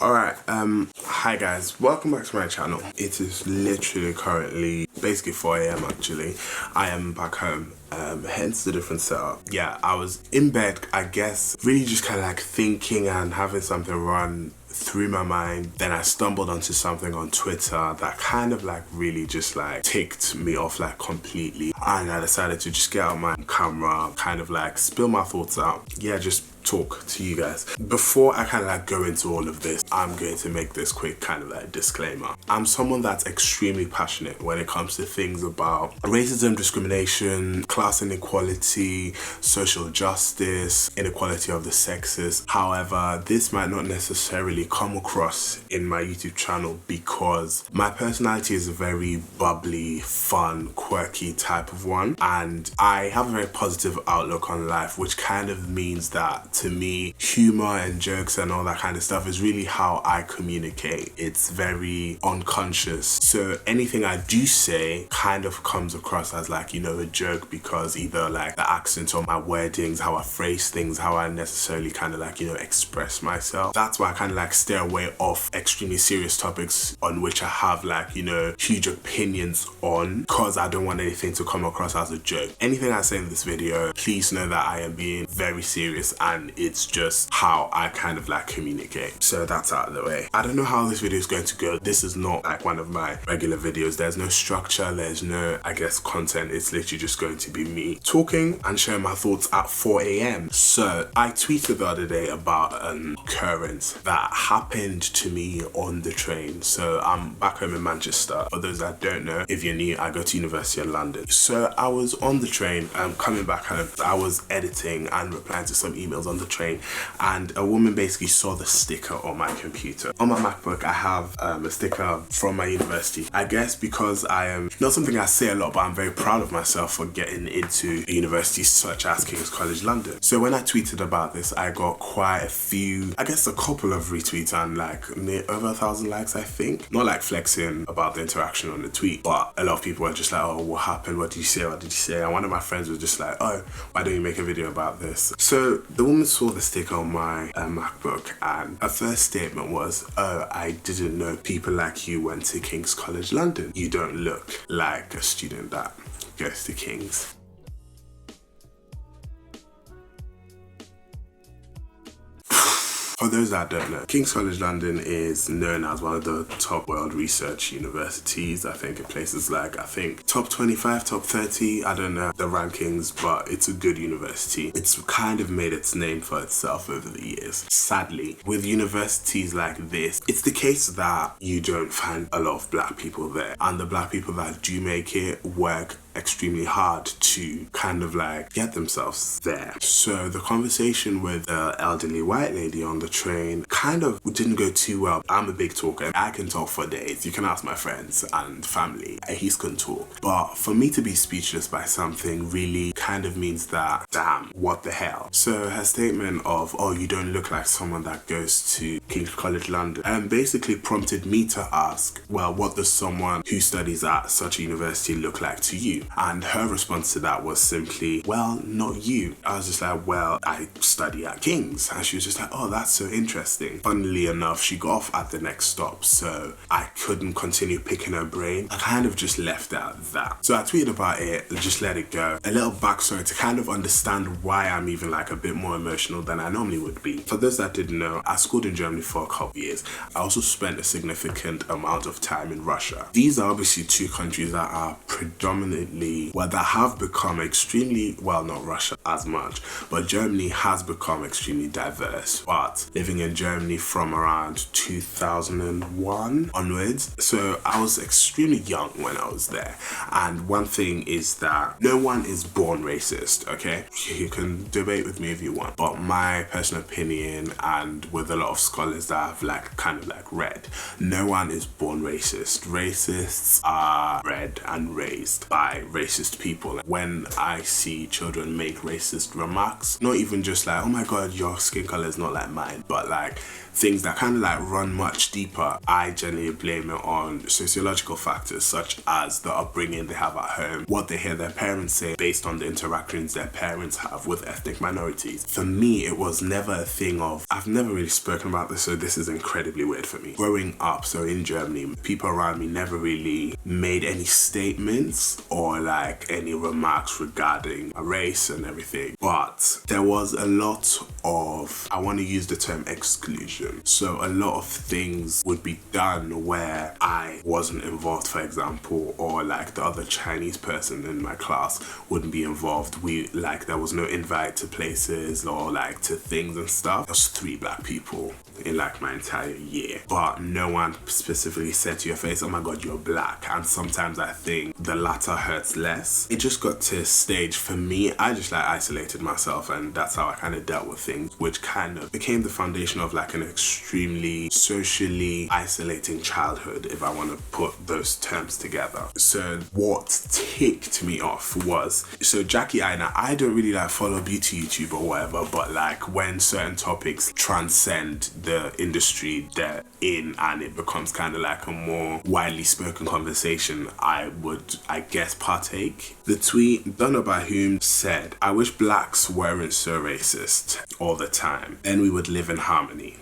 Alright, hi guys, welcome back to my channel. It is literally currently basically 4 AM actually. I am back home, hence the different setup. Yeah, I was in bed, I guess, really just kind of like thinking and having something run through my mind. Then I stumbled onto something on Twitter that kind of like really just like ticked me off like completely, and I decided to just get out my camera, kind of like spill my thoughts out. Yeah, just talk to you guys. Before I kind of like go into all of this, I'm going to make this quick kind of like disclaimer. I'm someone that's extremely passionate when it comes to things about racism, discrimination, class inequality, social justice, inequality of the sexes. However, this might not necessarily come across in my YouTube channel because my personality is a very bubbly, fun, quirky type of one, and I have a very positive outlook on life, which kind of means that to me, humor and jokes and all that kind of stuff is really how I communicate. It's very unconscious. So anything I do say kind of comes across as like, you know, a joke, because either like the accent on my wordings, how I phrase things, how I necessarily kind of like, you know, express myself. That's why I kind of like stay away off extremely serious topics on which I have like, you know, huge opinions on, because I don't want anything to come across as a joke. Anything I say in this video, please know that I am being very serious, and it's just how I kind of like communicate. So that's out of the way. I don't know how this video is going to go. This is not like one of my regular videos. There's no structure, there's no, I guess, content. It's literally just going to be me talking and sharing my thoughts at 4 AM. So I tweeted the other day about an occurrence that happened to me on the train. So I'm back home in Manchester. For those that don't know, if you're new, I go to University of London. So I was on the train, coming back home. I was editing and replying to some emails on the train, and a woman basically saw the sticker on my computer. On my MacBook, I have a sticker from my university. I guess because I am not something I say a lot, but I'm very proud of myself for getting into a university such as King's College London. So when I tweeted about this, I got quite a few, I guess a couple of retweets and like over 1,000 likes, I think. Not like flexing about the interaction on the tweet, but a lot of people were just like, oh, what happened? What did you say? What did you say? And one of my friends was just like, oh, why don't you make a video about this? So the woman saw the sticker on my MacBook, and her first statement was, oh, I didn't know people like you went to King's College London. You don't look like a student that goes to King's. For those that don't know, King's College London is known as one of the top world research universities. I think in places like, I think top 25, top 30, I don't know the rankings, but it's a good university. It's kind of made its name for itself over the years. Sadly, with universities like this, it's the case that you don't find a lot of black people there, and the black people that do make it work extremely hard to kind of like get themselves there. So the conversation with the elderly white lady on the train kind of didn't go too well. I'm a big talker. I can talk for days. You can ask my friends and family. He can talk. But for me to be speechless by something really kind of means that, damn, what the hell? So her statement of, oh, you don't look like someone that goes to King's College London, basically prompted me to ask, well, what does someone who studies at such a university look like to you? And her response to that was simply, well, not you. I was just like, well, I study at King's. And she was just like, oh, that's so interesting. Funnily enough, she got off at the next stop, so I couldn't continue picking her brain. I kind of just left it at that. So I tweeted about it, just let it go. A little backstory to kind of understand why I'm even like a bit more emotional than I normally would be. For those that didn't know, I schooled in Germany for a couple years. I also spent a significant amount of time in Russia. These are obviously two countries that are predominantly, well, that have become extremely, well, not Russia as much, but Germany has become extremely diverse. But living in Germany from around 2001 onwards, so I was extremely young when I was there. And one thing is that no one is born racist, okay? You can debate with me if you want, but my personal opinion, and with a lot of scholars that I've like kind of like read, no one is born racist. Racists are bred and raised by racist people. When I see children make racist remarks, not even just like, oh my god, your skin color is not like mine, but like things that kind of like run much deeper, I generally blame it on sociological factors such as the upbringing they have at home, what they hear their parents say based on the interactions their parents have with ethnic minorities. For me, it was never a thing of, I've never really spoken about this, so this is incredibly weird for me. Growing up, so in Germany, people around me never really made any statements or like any remarks regarding race and everything, but there was a lot of, I want to use the term exclusion. So a lot of things would be done where I wasn't involved, for example, or like the other Chinese person in my class wouldn't be involved. There was no invite to places or like to things and stuff. There was 3 black people in like my entire year, but no one specifically said to your face, oh my god, you're black. And sometimes I think the latter hurts less. It just got to a stage for me, I just like isolated myself, and that's how I kind of dealt with things, which kind of became the foundation of like an extremely socially isolating childhood, if I want to put those terms together. So what ticked me off was, so Jackie Aina, I don't really like follow beauty YouTube or whatever, but like when certain topics transcend the industry they're in and it becomes kind of like a more widely spoken conversation, I would, I guess, partake. The tweet, don't know by whom, said, I wish blacks weren't so racist all the time, then we would live in harmony.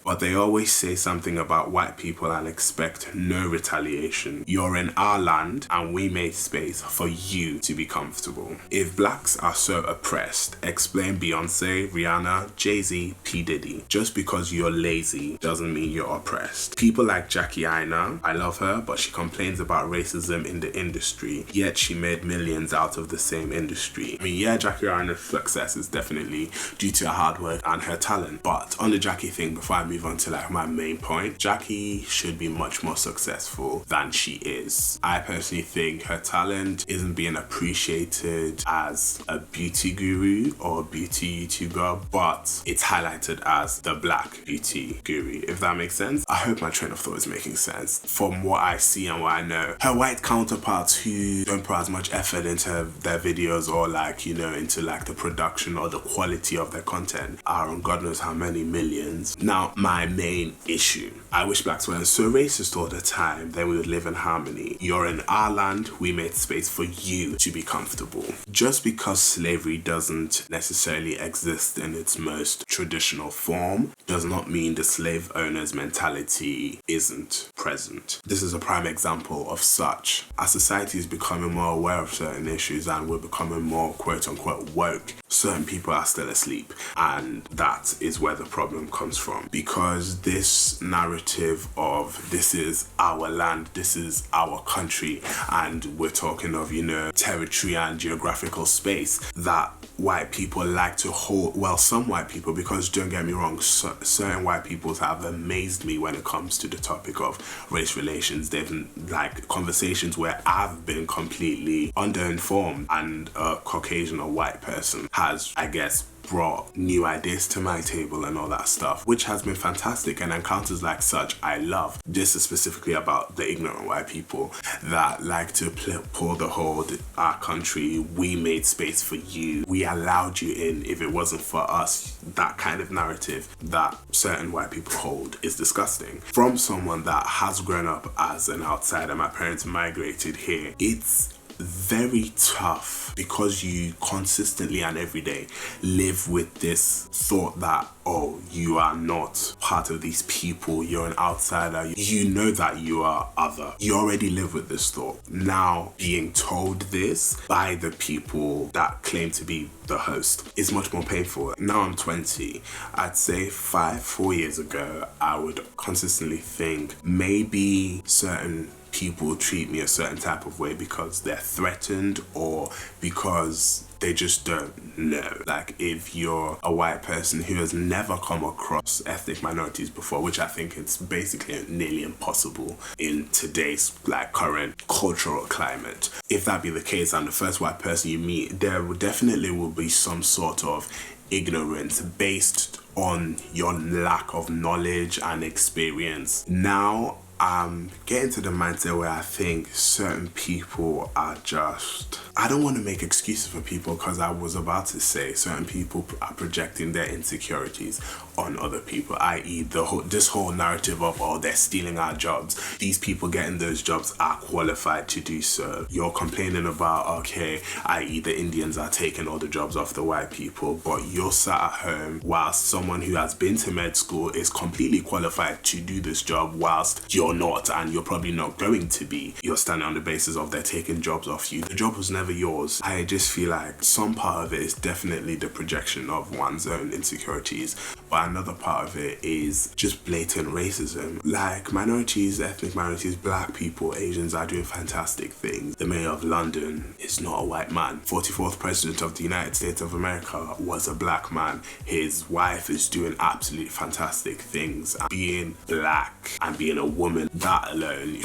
But they always say something about white people and expect no retaliation. You're in our land and we made space for you to be comfortable. If blacks are so oppressed, explain Beyonce, Rihanna, Jay-Z, P. Diddy. Just because you're lazy doesn't mean you're oppressed. People like Jackie Aina, I love her, but she complains about racism in the industry, yet she made millions out of the same industry. I mean, yeah, Jackie Aina's success is definitely due to her hard work and her talent, but on the Jackie thing, before I move on to like my main point, Jackie should be much more successful than she is. I personally think her talent isn't being appreciated as a beauty guru or a beauty YouTuber, but it's highlighted as the black beauty guru, if that makes sense. I hope my train of thought is making sense. From what I see and what I know, her white counterparts who don't put as much effort into their videos or like, you know, into like the production or the quality of their content are on God knows how many millions. Now, my main issue, I wish blacks weren't so racist all the time, then we would live in harmony. You're in our land, we made space for you to be comfortable. Just because slavery doesn't necessarily exist in its most traditional form does not mean the slave owner's mentality isn't present. This is a prime example of such. Our society is becoming more aware of certain issues and we're becoming more quote unquote woke. Certain people are still asleep, and that is where the problem comes from, because this narrative of this is our land, this is our country, and we're talking of, you know, territory and geographical space that white people like to hold. Well, some white people, because don't get me wrong, certain white people have amazed me when it comes to the topic of race relations. They've like conversations where I've been completely underinformed, and a Caucasian or white person has, I guess, brought new ideas to my table and all that stuff, which has been fantastic, and encounters like such I love. This is specifically about the ignorant white people that like to pull the whole, our country, we made space for you, we allowed you in, if it wasn't for us. That kind of narrative that certain white people hold is disgusting. From someone that has grown up as an outsider, my parents migrated here, it's very tough because you consistently and every day live with this thought that, oh, you are not part of these people, you're an outsider, you know that you are other. You already live with this thought. Now being told this by the people that claim to be the host is much more painful. Now I'm 20. I'd say 4 years ago, I would consistently think maybe certain people treat me a certain type of way because they're threatened or because they just don't know. Like, if you're a white person who has never come across ethnic minorities before, which I think it's basically nearly impossible in today's like current cultural climate, if that be the case and the first white person you meet, there definitely will be some sort of ignorance based on your lack of knowledge and experience. Now I'm getting to the mindset where I think certain people are just I don't want to make excuses for people, because I was about to say certain people are projecting their insecurities on other people, i.e. this whole narrative of, oh, they're stealing our jobs. These people getting those jobs are qualified to do so. You're complaining about, okay, i.e. the Indians are taking all the jobs off the white people, but you're sat at home whilst someone who has been to med school is completely qualified to do this job, whilst you're not, and you're probably not going to be. You're standing on the basis of they're taking jobs off you. The job was never yours. I just feel like some part of it is definitely the projection of one's own insecurities, but another part of it is just blatant racism. Like, minorities, ethnic minorities, black people, Asians are doing fantastic things. The mayor of London is not a white man. 44th president of the United States of America was a black man. His wife is doing absolutely fantastic things. Being black and being a woman, that alone,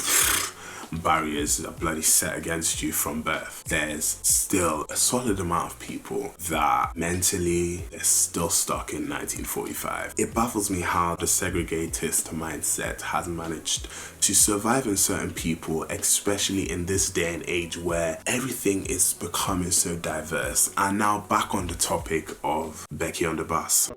barriers are bloody set against you from birth. There's still a solid amount of people that mentally they're still stuck in 1945. It baffles me how the segregatist mindset has managed to survive in certain people, especially in this day and age where everything is becoming so diverse. And now back on the topic of Becky on the bus.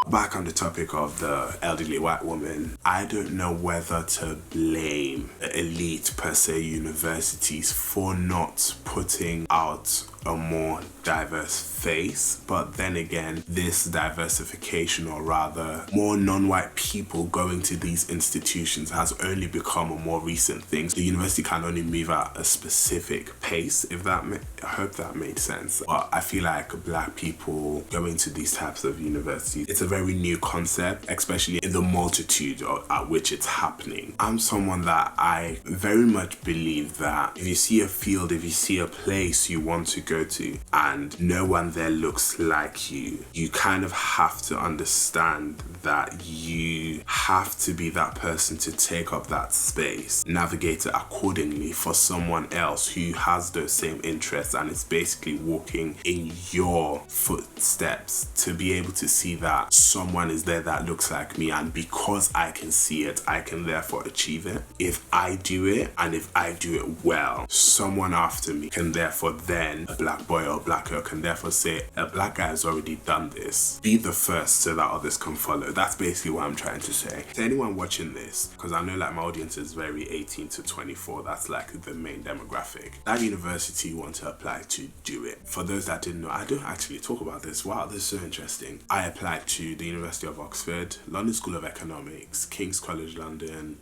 Back on the topic of the elderly white woman, I don't know whether to blame the elite per se universities for not putting out a more diverse face, but then again, this diversification, or rather more non-white people going to these institutions, has only become a more recent thing. The university can only move at a specific pace, if that I hope that made sense. But I feel like black people going to these types of universities, it's a very new concept, especially in the multitude at which it's happening. I'm someone that I very much believe that if you see a field, if you see a place you want to go to and no one there looks like you, you kind of have to understand that you have to be that person to take up that space, navigate it accordingly for someone else who has those same interests and is basically walking in your footsteps, to be able to see that someone is there that looks like me, and because I can see it, I can therefore achieve it. If I do it, and if I do it well, someone after me can therefore then, a black boy or black girl can therefore say, a black guy has already done this. Be the first so that others can follow. That's basically what I'm trying to say. To anyone watching this, because I know like my audience is very 18 to 24, that's like the main demographic. That university you want to apply to, do it. For those that didn't know, I don't actually talk about this. Wow, this is so interesting. I applied to the University of Oxford, London School of Economics, King's College London,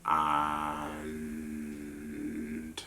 and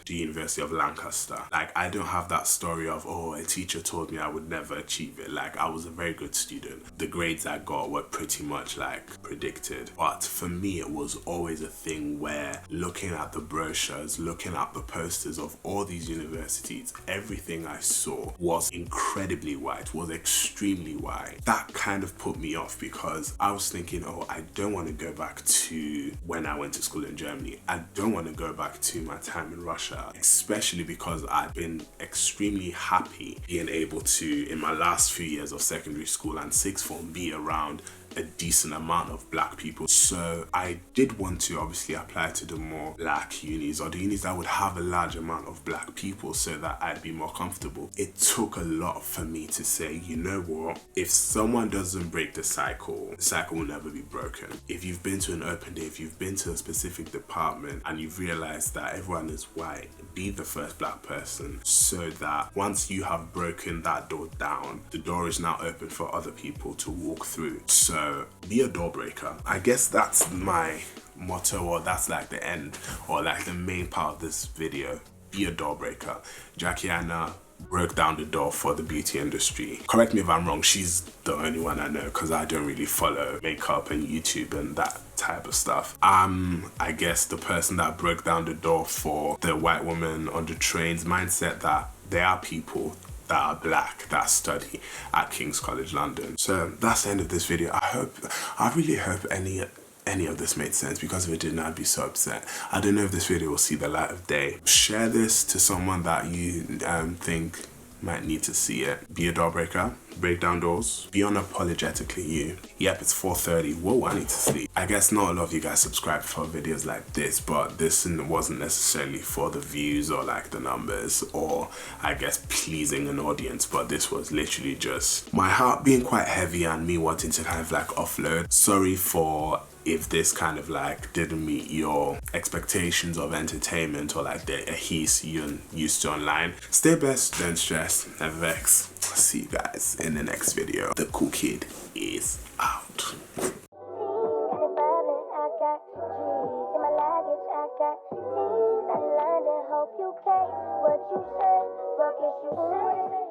the University of Lancaster. Like, I don't have that story of, oh, a teacher told me I would never achieve it. Like, I was a very good student. The grades I got were pretty much like predicted. But for me, it was always a thing where looking at the brochures, looking at the posters of all these universities, everything I saw was incredibly white, was extremely white. That kind of put me off, because I was thinking, oh, I don't want to go back to when I went to school in Germany. I don't want to go back to my time in Russia, especially because I'd been extremely happy being able to, in my last few years of secondary school and sixth form, be around a decent amount of black people. So I did want to obviously apply to the more black unis, or the unis that would have a large amount of black people, so that I'd be more comfortable. It took a lot for me to say, you know what, if someone doesn't break the cycle will never be broken. If you've been to an open day, if you've been to a specific department and you've realized that everyone is white, be the first black person, so that once you have broken that door down, the door is now open for other people to walk through. So be a door breaker. I guess that's my motto, or that's like the end, or like the main part of this video. Be a door breaker. Aina broke down the door for the beauty industry. Correct me if I'm wrong, she's the only one I know, because I don't really follow makeup and YouTube and that type of stuff. I guess the person that broke down the door for the white woman on the trains mindset, that there are people that are black that study at King's College London. So that's the end of this video. I really hope any of this made sense, because if it didn't, I'd be so upset. I don't know if this video will see the light of day. Share this to someone that you think might need to see it. Be a door breaker. break down doors, be unapologetically you. Yep, it's 4:30. Whoa, I need to sleep. I guess not a lot of you guys subscribe for videos like this, but this wasn't necessarily for the views or like the numbers or I guess pleasing an audience, but this was literally just my heart being quite heavy and me wanting to kind of like offload. Sorry for if this kind of like didn't meet your expectations of entertainment or like the ehis you're used to online. Stay blessed, don't stress, never vex. See you guys in the next video. The cool kid is out. What you said, fuck is you said.